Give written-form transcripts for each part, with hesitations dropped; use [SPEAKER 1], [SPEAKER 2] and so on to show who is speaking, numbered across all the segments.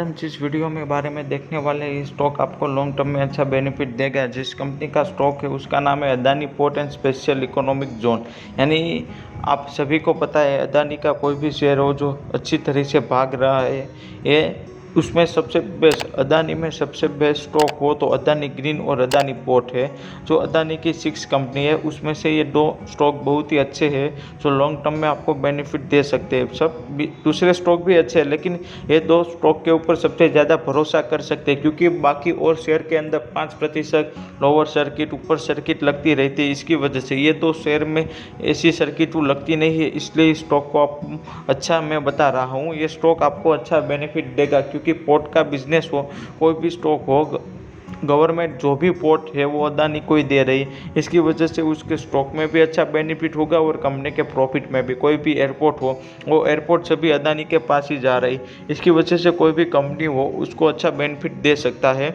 [SPEAKER 1] हम जिस वीडियो में बारे में देखने वाले हैं, ये स्टॉक आपको लॉन्ग टर्म में अच्छा बेनिफिट देगा। जिस कंपनी का स्टॉक है उसका नाम है Adani port and special economic zone. यानी आप सभी को पता है अदानी का कोई भी शेयर हो जो अच्छी तरह से भाग रहा है, ये उसमें सबसे बेस्ट अदानी में सबसे बेस्ट स्टॉक हो तो अदानी ग्रीन और अदानी पोर्ट है। जो अदानी की 6 कंपनी है उसमें से ये 2 स्टॉक बहुत ही अच्छे हैं जो लॉन्ग टर्म में आपको बेनिफिट दे सकते हैं। सब भी दूसरे स्टॉक भी अच्छे हैं, लेकिन ये 2 स्टॉक के ऊपर सबसे ज़्यादा भरोसा कर सकते हैं, क्योंकि बाकी और शेयर के अंदर 5% लोअर सर्किट ऊपर सर्किट लगती रहती है। इसकी वजह से ये 2 शेयर में ऐसी सर्किट लगती नहीं है, इसलिए इस स्टॉक को आप अच्छा मैं बता रहा हूँ। ये स्टॉक आपको अच्छा बेनिफिट देगा, क्योंकि पोर्ट का बिजनेस हो, कोई भी स्टॉक हो, गवर्नमेंट जो भी पोर्ट है वो अदानी को ही दे रही है। इसकी वजह से उसके स्टॉक में भी अच्छा बेनिफिट होगा और कंपनी के प्रॉफिट में भी। कोई भी एयरपोर्ट हो, वो एयरपोर्ट सभी अदानी के पास ही जा रही। इसकी वजह से कोई भी कंपनी हो उसको अच्छा बेनिफिट दे सकता है।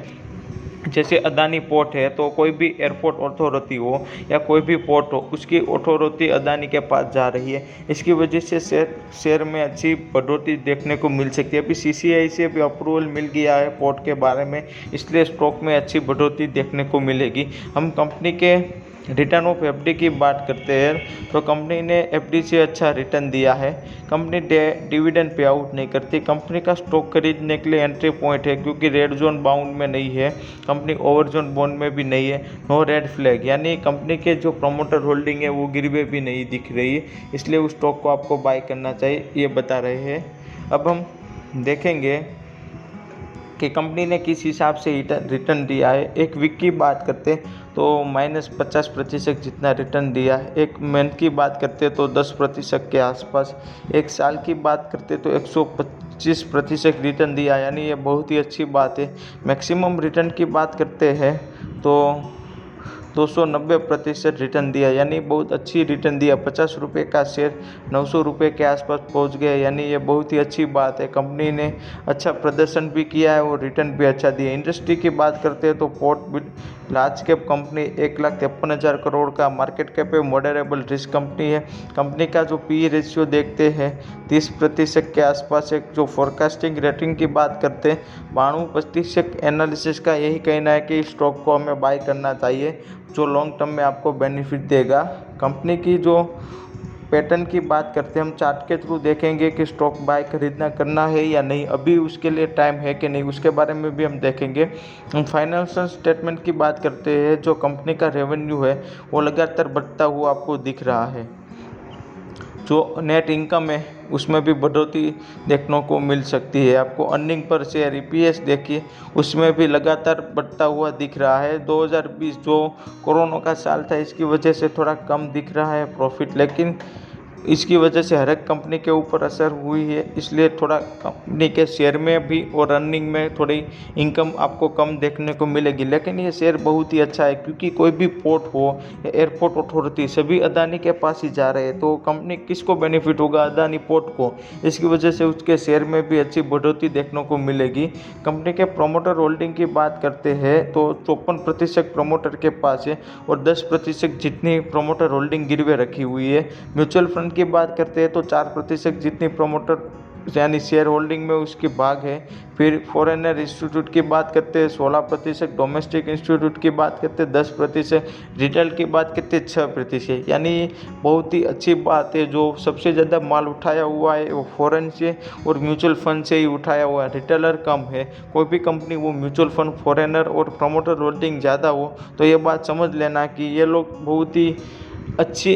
[SPEAKER 1] जैसे अदानी पोर्ट है तो कोई भी एयरपोर्ट अथॉरिटी हो या कोई भी पोर्ट हो, उसकी अथॉरिटी अदानी के पास जा रही है। इसकी वजह से शेयर में अच्छी बढ़ोतरी देखने को मिल सकती है। अभी सीसीआई से भी अप्रूवल मिल गया है पोर्ट के बारे में, इसलिए स्टॉक में अच्छी बढ़ोतरी देखने को मिलेगी। हम कंपनी के रिटर्न ऑफ एफडी की बात करते हैं तो कंपनी ने एफडी से अच्छा रिटर्न दिया है। कंपनी डिविडेंड पे आउट नहीं करती। कंपनी का स्टॉक खरीदने के लिए एंट्री पॉइंट है, क्योंकि रेड जोन बाउंड में नहीं है, कंपनी ओवर जोन बॉन्ड में भी नहीं है। नो रेड फ्लैग, यानी कंपनी के जो प्रमोटर होल्डिंग है वो गिरवे भी नहीं दिख रही है, इसलिए उस स्टॉक को आपको बाय करना चाहिए, ये बता रहे हैं। अब हम देखेंगे कि कंपनी ने किस हिसाब से रिटर्न दिया है। एक वीक की बात करते हैं तो -50% जितना रिटर्न दिया है। एक मंथ की बात करते हैं तो 10% के आसपास। एक साल की बात करते तो 125% रिटर्न दिया, यानी ये बहुत ही अच्छी बात है। मैक्सिमम रिटर्न की बात करते हैं तो 290% रिटर्न दिया, यानी बहुत अच्छी रिटर्न दिया। 50 रुपये का शेयर 900 रुपये के आसपास पहुंच गया, यानी ये बहुत ही अच्छी बात है। कंपनी ने अच्छा प्रदर्शन भी किया है और रिटर्न भी अच्छा दिया। इंडस्ट्री की बात करते हैं तो port large cap company 1,53,000 crore का मार्केट कैप है, मॉडरेबल रिस्क कंपनी है। कंपनी का जो पी रेशियो देखते हैं 30% के आसपास है। जो फोरकास्टिंग रेटिंग की बात करते हैं 92% एनालिसिस का यही कहना है कि स्टॉक को हमें बाय करना चाहिए, जो लॉन्ग टर्म में आपको बेनिफिट देगा। कंपनी की जो पैटर्न की बात करते हैं, हम चार्ट के थ्रू देखेंगे कि स्टॉक बाय खरीदना करना है या नहीं, अभी उसके लिए टाइम है कि नहीं, उसके बारे में भी हम देखेंगे। हम फाइनेंशियल स्टेटमेंट की बात करते हैं। जो कंपनी का रेवेन्यू है वो लगातार बढ़ता हुआ आपको दिख रहा है। जो नेट इनकम है उसमें भी बढ़ोतरी देखने को मिल सकती है। आपको अर्निंग पर शेयर ईपीएस देखिए, उसमें भी लगातार बढ़ता हुआ दिख रहा है। 2020 जो कोरोना का साल था, इसकी वजह से थोड़ा कम दिख रहा है प्रॉफिट, लेकिन इसकी वजह से हर एक कंपनी के ऊपर असर हुई है, इसलिए थोड़ा कंपनी के शेयर में भी और अर्निंग में थोड़ी इनकम आपको कम देखने को मिलेगी। लेकिन ये शेयर बहुत ही अच्छा है, क्योंकि कोई भी पोर्ट हो या एयरपोर्ट अथॉरिटी सभी अदानी के पास ही जा रहे हैं, तो कंपनी किसको बेनिफिट होगा? अदानी पोर्ट को। इसकी वजह से उसके शेयर में भी अच्छी बढ़ोतरी देखने को मिलेगी। कंपनी के प्रमोटर होल्डिंग की बात करते हैं तो 54% प्रमोटर के पास है और 10% जितनी प्रमोटर होल्डिंग गिरवे रखी हुई है। म्यूचुअल फंड की बात करते हैं तो 4% जितनी प्रमोटर यानी शेयर होल्डिंग में उसकी भाग है। फिर फॉरेनर इंस्टीट्यूट की बात करते हैं 16%, डोमेस्टिक इंस्टीट्यूट की बात करते हैं 10%, रिटेल की बात करते हैं 6%। यानी बहुत ही अच्छी बात है। जो सबसे ज़्यादा माल उठाया हुआ है वो फॉरेन से और म्यूचुअल फंड से ही उठाया हुआ है, रिटेलर कम है। कोई भी कंपनी वो म्यूचुअल फंड, फॉरेनर और प्रमोटर होल्डिंग ज़्यादा हो तो ये बात समझ लेना कि ये लोग बहुत ही अच्छी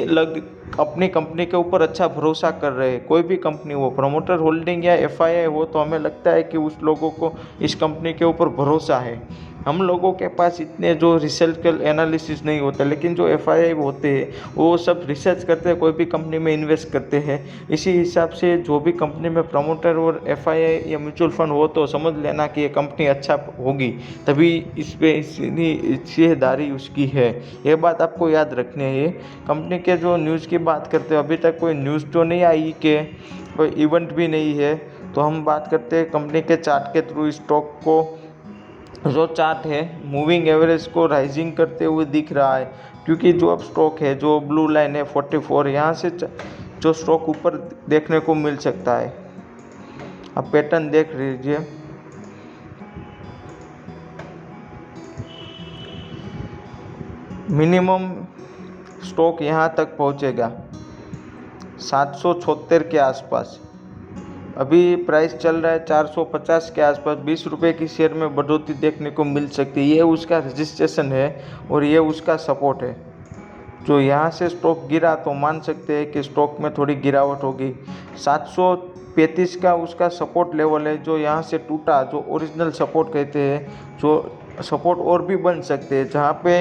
[SPEAKER 1] अपनी कंपनी के ऊपर अच्छा भरोसा कर रहे हैं। कोई भी कंपनी हो, प्रमोटर होल्डिंग या एफआईआई हो, तो हमें लगता है कि उस लोगों को इस कंपनी के ऊपर भरोसा है। हम लोगों के पास इतने जो रिसर्चल एनालिसिस नहीं होते, लेकिन जो एफआईआई होते हैं वो सब रिसर्च करते हैं, कोई भी कंपनी में इन्वेस्ट करते हैं। इसी हिसाब से जो भी कंपनी में प्रमोटर और एफआईआई या म्यूचुअल फंड हो तो समझ लेना कि ये कंपनी अच्छा होगी, तभी इस पर इतनी हिस्सेदारी उसकी है। ये बात आपको याद रखनी है। कंपनी के जो न्यूज़ की बात करते हैं, अभी तक कोई न्यूज़ तो नहीं आई कि कोई इवेंट भी नहीं है, तो हम बात करते हैं कंपनी के चार्ट के थ्रू। स्टॉक को जो चार्ट है मूविंग एवरेज को राइजिंग करते हुए दिख रहा है, क्योंकि जो अब स्टॉक है जो ब्लू लाइन है 44, यहाँ से जो स्टॉक ऊपर देखने को मिल सकता है। आप पैटर्न देख लीजिए, मिनिमम स्टॉक यहाँ तक पहुँचेगा 776 के आसपास। अभी प्राइस चल रहा है 450 के आसपास। 20 रुपये की शेयर में बढ़ोतरी देखने को मिल सकती है। ये उसका रजिस्ट्रेशन है और ये उसका सपोर्ट है। जो यहाँ से स्टॉक गिरा तो मान सकते हैं कि स्टॉक में थोड़ी गिरावट होगी। 735 का उसका सपोर्ट लेवल है जो यहाँ से टूटा, जो ओरिजिनल सपोर्ट कहते हैं। जो सपोर्ट और भी बन सकते हैं, जहाँ पे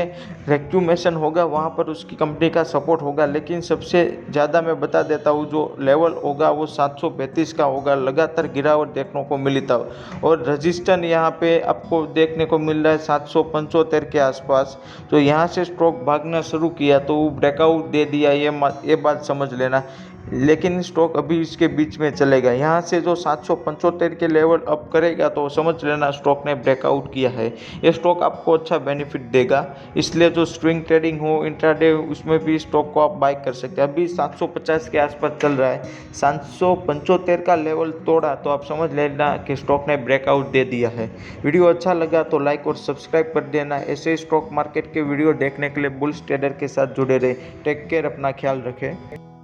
[SPEAKER 1] रेक्यूमेशन होगा वहाँ पर उसकी कंपनी का सपोर्ट होगा। लेकिन सबसे ज़्यादा मैं बता देता हूँ, जो लेवल होगा वो 735 का होगा। लगातार गिरावट देखने को मिली तब। और रजिस्टर यहाँ पे आपको देखने को मिल रहा है 775 के आसपास। तो यहाँ से स्टॉक भागना शुरू किया तो वो ब्रेकआउट दे दिया, ये बात समझ लेना। लेकिन स्टॉक अभी इसके बीच में चलेगा। यहाँ से जो 775 के लेवल अप करेगा तो समझ लेना स्टॉक ने ब्रेकआउट किया है। ये स्टॉक आपको अच्छा बेनिफिट देगा। इसलिए जो स्विंग ट्रेडिंग हो, इंट्राडे, उसमें भी स्टॉक को आप बाय कर सकते हैं। अभी 750 के आसपास चल रहा है। 775 का लेवल तोड़ा तो आप समझ लेना कि स्टॉक ने ब्रेकआउट दे दिया है। वीडियो अच्छा लगा तो लाइक और सब्सक्राइब कर देना। ऐसे ही स्टॉक मार्केट के वीडियो देखने के लिए बुल्स ट्रेडर के साथ जुड़े रहे। टेक केयर, अपना ख्याल रखें।